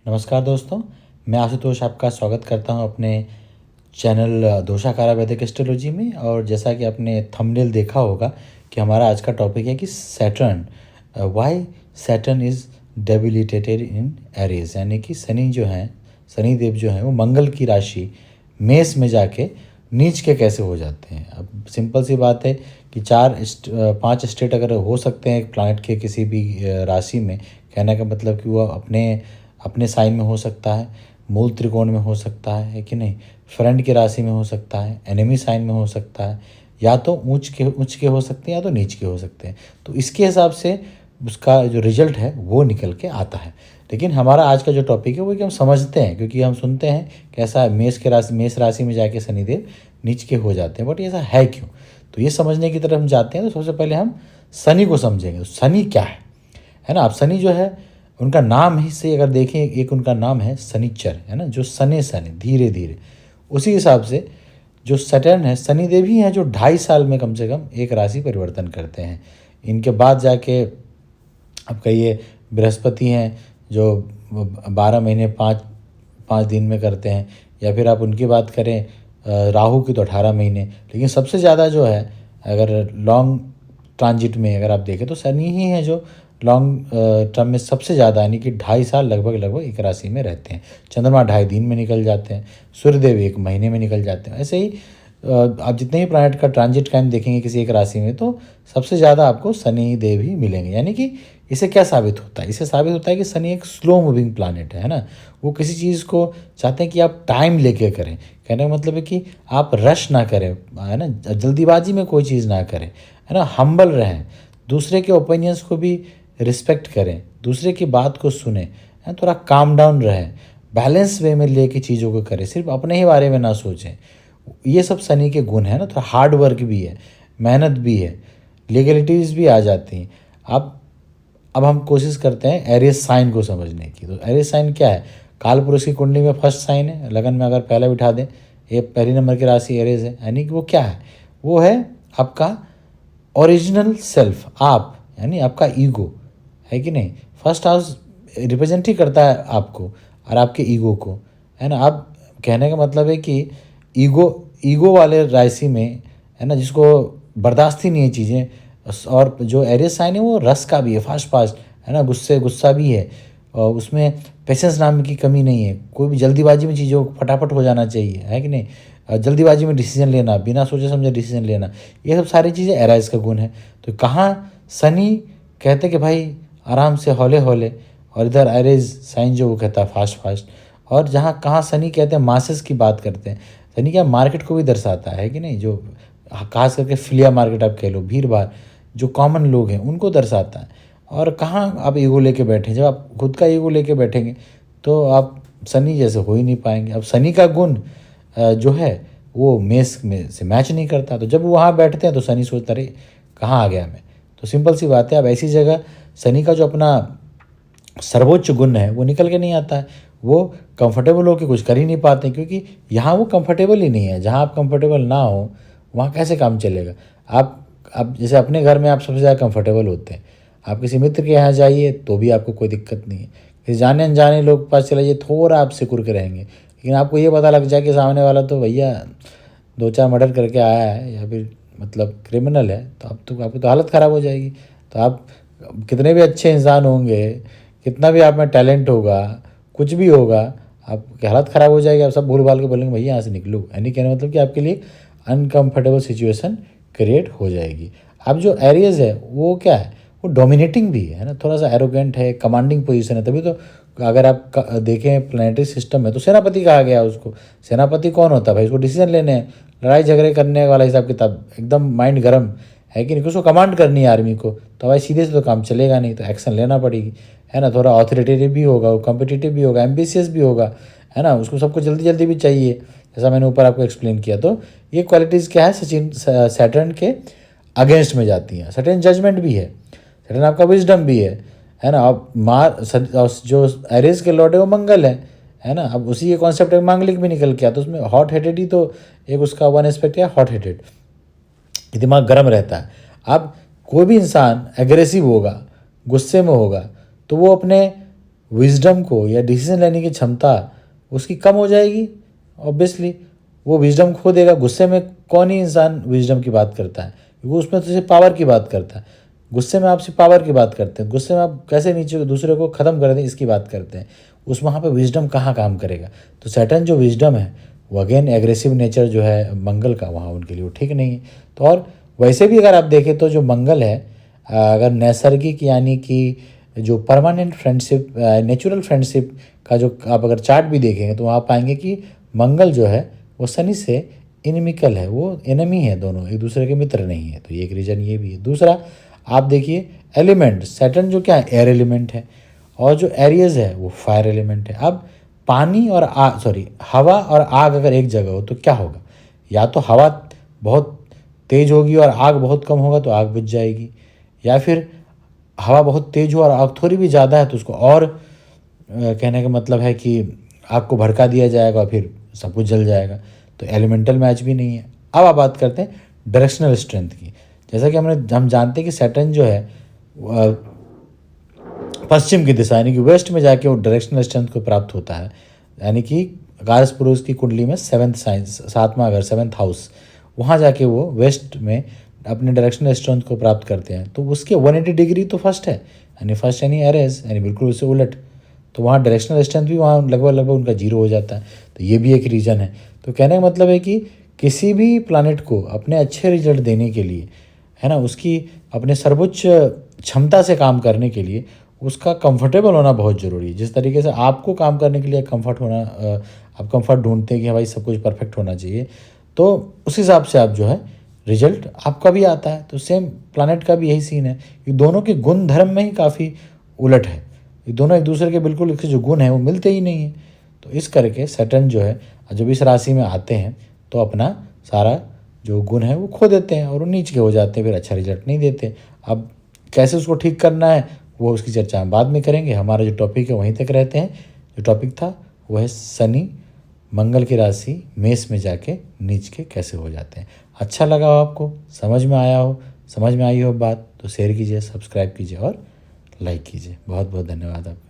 नमस्कार दोस्तों, मैं आशुतोष आपका स्वागत करता हूं अपने चैनल दोषाकारा वैदिक एस्ट्रोलॉजी में। और जैसा कि आपने थंबनेल देखा होगा कि हमारा आज का टॉपिक है कि Saturn, why Saturn is debilitated in Aries, यानी कि शनि जो हैं, शनि देव जो हैं वो मंगल की राशि मेष में जाके नीच के कैसे हो जाते हैं। अब सिंपल सी बात है कि 5 स्टेट अगर हो सकते हैं प्लैनेट के किसी भी राशि में, कहने का मतलब कि वो अपने अपने साइन में हो सकता है, मूल त्रिकोण में हो सकता है कि नहीं, फ्रेंड की राशि में हो सकता है, एनिमी साइन में हो सकता है, या तो ऊंच के हो सकते हैं या तो नीच के हो सकते हैं। तो इसके हिसाब से उसका जो रिजल्ट है वो निकल के आता है। लेकिन हमारा आज का जो टॉपिक है वो कि हम समझते हैं, क्योंकि हम सुनते हैं कैसा है मेष राशि में जाके शनिदेव नीच के हो जाते हैं, बट ऐसा है क्यों। तो ये समझने की तरफ हम जाते हैं। तो सबसे पहले हम शनि को समझेंगे। तो शनि क्या है ना। अब शनि जो है, उनका नाम ही से अगर देखें, एक उनका नाम है शनिचर, है ना, जो सने धीरे धीरे। उसी हिसाब से जो सैटर्न है, शनिदेव ही हैं जो 2.5 साल में कम से कम एक राशि परिवर्तन करते हैं। इनके बाद जाके अब कहिए बृहस्पति हैं जो 12 महीने 5 दिन में करते हैं, या फिर आप उनकी बात करें राहु की तो 18 महीने। लेकिन सबसे ज़्यादा जो है, अगर लॉन्ग ट्रांजिट में अगर आप देखें तो शनि ही है जो लॉन्ग टर्म में सबसे ज़्यादा, यानी कि 2.5 साल लगभग एक राशि में रहते हैं। चंद्रमा 2.5 दिन में निकल जाते हैं, सूर्यदेव 1 महीने में निकल जाते हैं। ऐसे ही आप जितने ही प्लैनेट का ट्रांजिट टाइम देखेंगे किसी एक राशि में, तो सबसे ज़्यादा आपको शनि देव ही मिलेंगे। यानी कि इसे क्या साबित होता है, इसे साबित होता है कि शनि एक स्लो मूविंग प्लैनेट है ना। वो किसी चीज़ को चाहते हैं कि आप टाइम लेके करें। कहने का मतलब है कि आप रश ना करें, है ना, जल्दीबाजी में कोई चीज़ ना करें, है ना, हम्बल रहें, दूसरे के ओपिनियंस को भी रिस्पेक्ट करें, दूसरे की बात को सुने, थोड़ा काम डाउन रहें, बैलेंस वे में लेके चीज़ों को करें, सिर्फ अपने ही बारे में ना सोचें। ये सब शनि के गुण हैं ना। थोड़ा हार्ड वर्क भी है, मेहनत भी है, लीगलिटीज़ भी आ जाती हैं। अब हम कोशिश करते हैं एरियस साइन को समझने की। तो एरियस साइन क्या है? काल पुरुष की कुंडली में फर्स्ट साइन है, लगन में अगर पहले बिठा दें, ये पहली नंबर की राशि एरियस है। यानी कि वो क्या है? वो है आपका ओरिजिनल सेल्फ, आप, यानी आपका ईगो, है कि नहीं। फर्स्ट हाउस रिप्रेजेंट ही करता है आपको और आपके ईगो को, है ना। आप, कहने का मतलब है कि ईगो वाले राशि में, है ना, जिसको बर्दाश्त ही नहीं है चीज़ें। और जो एरियस साइन है वो रस का भी है, फास्ट, है ना, गुस्सा भी है, और उसमें पेशेंस नाम की कमी नहीं है। कोई भी जल्दीबाजी में चीज़ों फटाफट हो जाना चाहिए, है कि नहीं। जल्दीबाजी में डिसीजन लेना, बिना सोचे समझे डिसीजन लेना, ये सब सारी चीज़ें एराइज का गुण है। तो कहाँ शनि कहते कि भाई आराम से हौले हौले, और इधर एरेज साइन जो वो कहता है फास्ट। और जहाँ कहाँ शनि कहते हैं मासेस की बात करते हैं। शनि क्या मार्केट को भी दर्शाता है कि नहीं, जो खास करके फिलिया मार्केट आप कह लो, भीड़ भाड़, जो कॉमन लोग हैं उनको दर्शाता है। और कहाँ आप ईगो लेके बैठे, जब आप खुद का ईगो लेके बैठेंगे तो आप शनि जैसे हो ही नहीं पाएंगे। अब शनि का गुण जो है वो मेष में से मैच नहीं करता। तो जब वो वहाँ बैठते हैं तो शनि सोचता रहे कहाँ आ गया मैं। तो सिंपल सी बात है, अब ऐसी जगह शनि का जो अपना सर्वोच्च गुण है वो निकल के नहीं आता है। वो कंफर्टेबल होकर कुछ कर ही नहीं पाते, क्योंकि यहाँ वो कंफर्टेबल ही नहीं है। जहाँ आप कंफर्टेबल ना हो वहाँ कैसे काम चलेगा। आप जैसे अपने घर में आप सबसे ज़्यादा कंफर्टेबल होते हैं, आप किसी मित्र के यहाँ जाइए तो भी आपको कोई दिक्कत नहीं है। किसी जाने अनजाने लोग के पास चले जाइए, थोड़ा आप सिकुड़ के रहेंगे। लेकिन आपको ये पता लग जाए कि सामने वाला तो भैया 2-4 मर्डर करके आया है, या फिर मतलब क्रिमिनल है, तो आपकी तो हालत ख़राब हो जाएगी। तो आप कितने भी अच्छे इंसान होंगे, कितना भी आप में टैलेंट होगा, कुछ भी होगा, आपकी हालत ख़राब हो जाएगी। आप सब भूल भाल के बोलेंगे भैया यहाँ से निकलो, यानी कहने मतलब कि आपके लिए अनकम्फर्टेबल सिचुएशन क्रिएट हो जाएगी। अब जो एरियस है वो क्या है, वो डोमिनेटिंग भी है ना, थोड़ा सा एरोगेंट है, कमांडिंग पोजीशन है। तभी तो अगर आप देखें प्लानिटरी सिस्टम में तो सेनापति कहा गया उसको। सेनापति कौन होता है भाई? उसको डिसीजन लेने हैं, लड़ाई झगड़े करने वाला हिसाब किताब, एकदम माइंड गर्म है कि नहीं, उसको कमांड करनी है आर्मी को। तो भाई सीधे से तो काम चलेगा नहीं, तो एक्शन लेना पड़ेगी, है ना। थोड़ा ऑथोरिटेटिव भी होगा, वो कॉम्पिटिटिव भी होगा, एम्बिशियस भी होगा, है ना। उसको सबको जल्दी जल्दी भी चाहिए, जैसा मैंने ऊपर आपको एक्सप्लेन किया। तो ये क्वालिटीज़ क्या है, सैटर्न के अगेंस्ट में जाती हैं। सैटर्न जजमेंट भी है, सैटर्न आपका विजडम भी है ना। अब जो एरिस के लॉर्ड है वो मंगल है ना। अब उसी के कॉन्सेप्ट में मांगलिक भी निकल के आता, तो उसमें हॉट हेडेड ही तो एक उसका वन एस्पेक्ट है, हॉट हेडेड, दिमाग गर्म रहता है। अब कोई भी इंसान एग्रेसिव होगा, गुस्से में होगा, तो वो अपने विजडम को या डिसीजन लेने की क्षमता उसकी कम हो जाएगी। ऑब्वियसली वो विजडम खो देगा। गुस्से में कौन ही इंसान विजडम की बात करता है, वो उसमें तो सिर्फ पावर की बात करता है। गुस्से में आप सिर्फ पावर की बात करते हैं, गुस्से में आप कैसे नीचे दूसरे को ख़त्म कर दें इसकी बात करते हैं। उस वहाँ पे विजडम कहाँ काम करेगा। तो सैटर्न जो विजडम है वो अगेन एग्रेसिव नेचर जो है मंगल का, वहाँ उनके लिए वो ठीक नहीं है। तो और वैसे भी अगर आप देखें तो जो मंगल है, अगर नैसर्गिक यानी कि जो परमानेंट फ्रेंडशिप, नेचुरल फ्रेंडशिप का जो आप अगर चार्ट भी देखेंगे तो आप पाएंगे कि मंगल जो है वो शनि से इनमिकल है, वो एनिमी है, दोनों एक दूसरे के मित्र नहीं है। तो ये एक रीज़न ये भी है। दूसरा आप देखिए एलिमेंट, सैटर्न जो क्या है एयर एलिमेंट है, और जो एरियस है वो फायर एलिमेंट है। अब पानी और हवा और आग अगर एक जगह हो तो क्या होगा, या तो हवा बहुत तेज होगी और आग बहुत कम होगा तो आग बुझ जाएगी, या फिर हवा बहुत तेज हो और आग थोड़ी भी ज़्यादा है तो उसको और कहने का मतलब है कि आग को भड़का दिया जाएगा और फिर सब कुछ जल जाएगा। तो एलिमेंटल मैच भी नहीं है। अब आप बात करते हैं डायरेक्शनल स्ट्रेंथ की। जैसा कि हम जानते हैं कि सैटर्न जो है पश्चिम की दिशा यानी कि वेस्ट में जाके वो डायरेक्शनल स्ट्रेंथ को प्राप्त होता है। यानी कि कारस पुरुष की कुंडली में सेवन्थ साइंस, सातवां घर, सेवन्थ हाउस, वहाँ जाके वो वेस्ट में अपने डायरेक्शनल स्ट्रेंथ को प्राप्त करते हैं। तो उसके 180 डिग्री तो फर्स्ट है, यानी फर्स्ट यानी एरेस, यानी बिल्कुल उससे उलट। तो वहाँ डायरेक्शनल स्ट्रेंथ भी वहाँ लगभग उनका जीरो हो जाता है। तो ये भी एक रीज़न है। तो कहने का मतलब है कि किसी भी प्लानट को अपने अच्छे रिजल्ट देने के लिए, है ना, उसकी अपने सर्वोच्च क्षमता से काम करने के लिए उसका कंफर्टेबल होना बहुत ज़रूरी है। जिस तरीके से आपको काम करने के लिए कंफर्ट होना, आप कंफर्ट ढूंढते हैं कि भाई सब कुछ परफेक्ट होना चाहिए, तो उस हिसाब से आप जो है रिजल्ट आपका भी आता है। तो सेम प्लानट का भी यही सीन है कि दोनों के गुण धर्म में ही काफ़ी उलट है। ये दोनों एक दूसरे के बिल्कुल इसके जो गुण हैं वो मिलते ही नहीं हैं। तो इस करके सैटर्न जो है जब इस राशि में आते हैं तो अपना सारा जो गुण है वो खो देते हैं और वो नीच के हो जाते हैं, फिर अच्छा रिजल्ट नहीं देते। अब कैसे उसको ठीक करना है वो उसकी चर्चा हम बाद में करेंगे। हमारा जो टॉपिक है वहीं तक रहते हैं। जो टॉपिक था वो है शनि मंगल की राशि मेष में जाके नीच के कैसे हो जाते हैं। अच्छा लगा हो आपको, समझ में आया हो, समझ में आई हो बात, तो शेयर कीजिए, सब्सक्राइब कीजिए और लाइक कीजिए। बहुत बहुत धन्यवाद आपका।